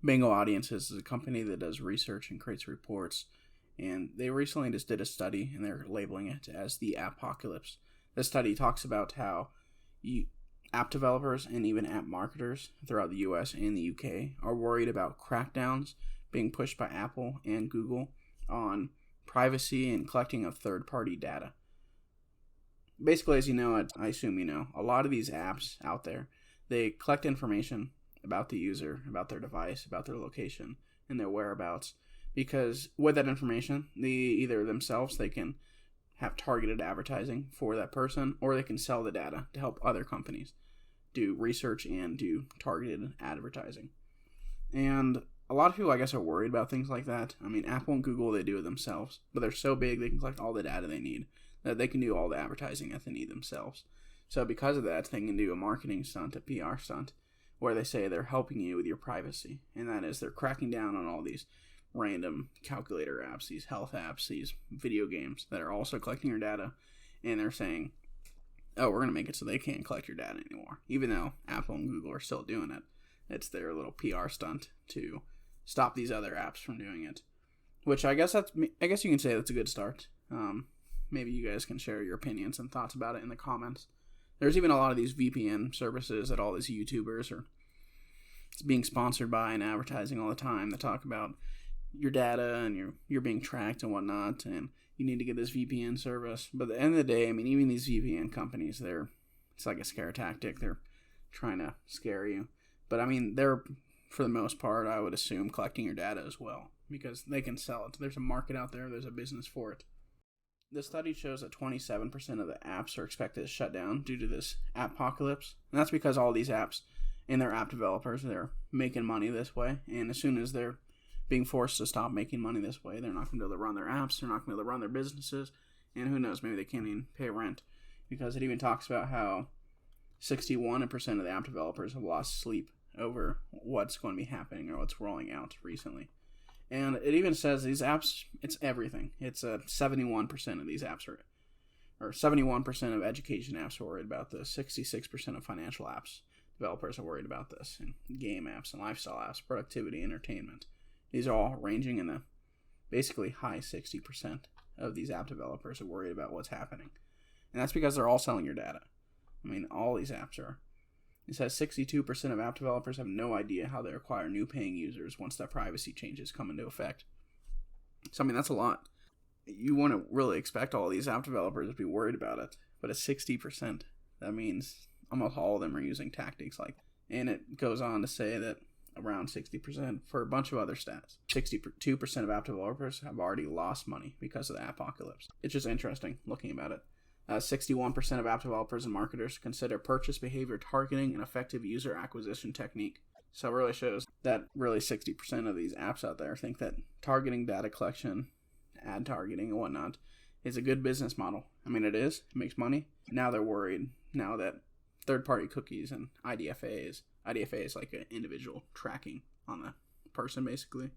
Bingo Audiences is a company that does research and creates reports, and they recently just did a study, and they're labeling it as the App-ocalypse. This study talks about how app developers and even app marketers throughout the US and the UK are worried about crackdowns being pushed by Apple and Google on privacy and collecting of third-party data. Basically, as you know, I assume you know, a lot of these apps out there, they collect information about the user, about their device, about their location, and their whereabouts. Because with that information, either themselves, they can have targeted advertising for that person, or they can sell the data to help other companies do research and do targeted advertising. And a lot of people, I guess, are worried about things like that. I mean, Apple and Google, they do it themselves, but they're so big they can collect all the data they need, that they can do all the advertising that they need themselves. So because of that, they can do a marketing stunt, a PR stunt, where they say they're helping you with your privacy. And that is, they're cracking down on all these random calculator apps, these health apps, these video games that are also collecting your data. And they're saying, oh, we're going to make it so they can't collect your data anymore. Even though Apple and Google are still doing it. It's their little PR stunt to stop these other apps from doing it. Which I guess you can say that's a good start. Maybe you guys can share your opinions and thoughts about it in the comments. There's even a lot of these VPN services that all these YouTubers are being sponsored by and advertising all the time that talk about your data and you're being tracked and whatnot, and you need to get this VPN service. But at the end of the day, I mean, even these VPN companies, it's like a scare tactic. They're trying to scare you. But I mean, they're, for the most part, I would assume, collecting your data as well, because they can sell it. There's a market out there. There's a business for it. The study shows that 27% of the apps are expected to shut down due to this app-ocalypse. And that's because all these apps and their app developers, they're making money this way. And as soon as they're being forced to stop making money this way, they're not going to be able to run their apps. They're not going to be able to run their businesses. And who knows, maybe they can't even pay rent. Because it even talks about how 61% of the app developers have lost sleep over what's going to be happening or what's rolling out recently. And it even says these apps, it's everything. It's 71% of these apps or 71% of education apps are worried about this. 66% of financial apps developers are worried about this. And game apps and lifestyle apps, productivity, entertainment. These are all ranging in the basically high 60% of these app developers are worried about what's happening. And that's because they're all selling your data. I mean, all these apps are. It says 62% of app developers have no idea how they acquire new paying users once that privacy changes come into effect. So, I mean, that's a lot. You wouldn't really expect all these app developers to be worried about it, but at 60%, that means almost all of them are using tactics like that. And it goes on to say that around 60% for a bunch of other stats. 62% of app developers have already lost money because of the app-ocalypse. It's just interesting looking about it. 61% of app developers and marketers consider purchase behavior targeting an effective user acquisition technique. So it really shows that really 60% of these apps out there think that targeting, data collection, ad targeting, and whatnot is a good business model. I mean, it is. It makes money. Now they're worried now that third-party cookies and IDFA is like an individual tracking on the person, basically.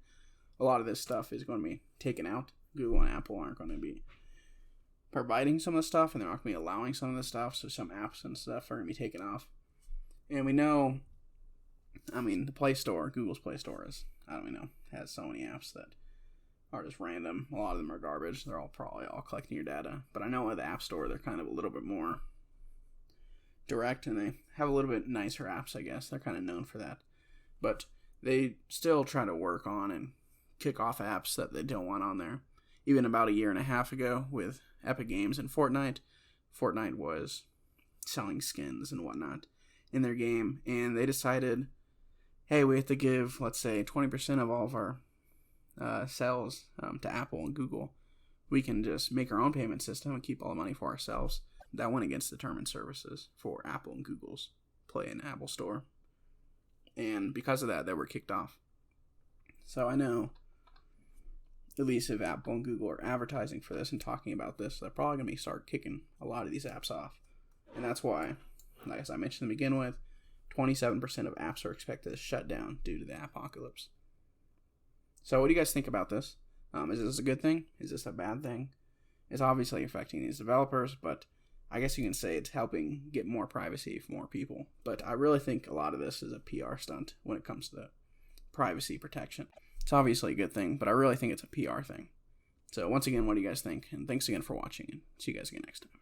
A lot of this stuff is going to be taken out. Google and Apple aren't going to be providing some of the stuff, and they're not going to be allowing some of the stuff, so some apps and stuff are going to be taken off. And we know, I mean, the Play Store, Google's Play Store has so many apps that are just random. A lot of them are garbage. They're probably all collecting your data. But I know with the App Store, they're kind of a little bit more direct, and they have a little bit nicer apps, I guess. They're kind of known for that. But they still try to work on and kick off apps that they don't want on there. Even about a year and a half ago with Epic Games and Fortnite was selling skins and whatnot in their game, and they decided, hey, we have to give, let's say, 20% of all of our sales to Apple and Google. We can just make our own payment system and keep all the money for ourselves. That went against the terms and services for Apple and Google's Play and Apple Store. And because of that, they were kicked off. So I know, at least if Apple and Google are advertising for this and talking about this, they're probably going to start kicking a lot of these apps off. And that's why, like as I mentioned to begin with, 27% of apps are expected to shut down due to the app-ocalypse. So what do you guys think about this? Is this a good thing? Is this a bad thing? It's obviously affecting these developers, but I guess you can say it's helping get more privacy for more people. But I really think a lot of this is a PR stunt when it comes to privacy protection. It's obviously a good thing, but I really think it's a PR thing. So once again, what do you guys think? And thanks again for watching, and see you guys again next time.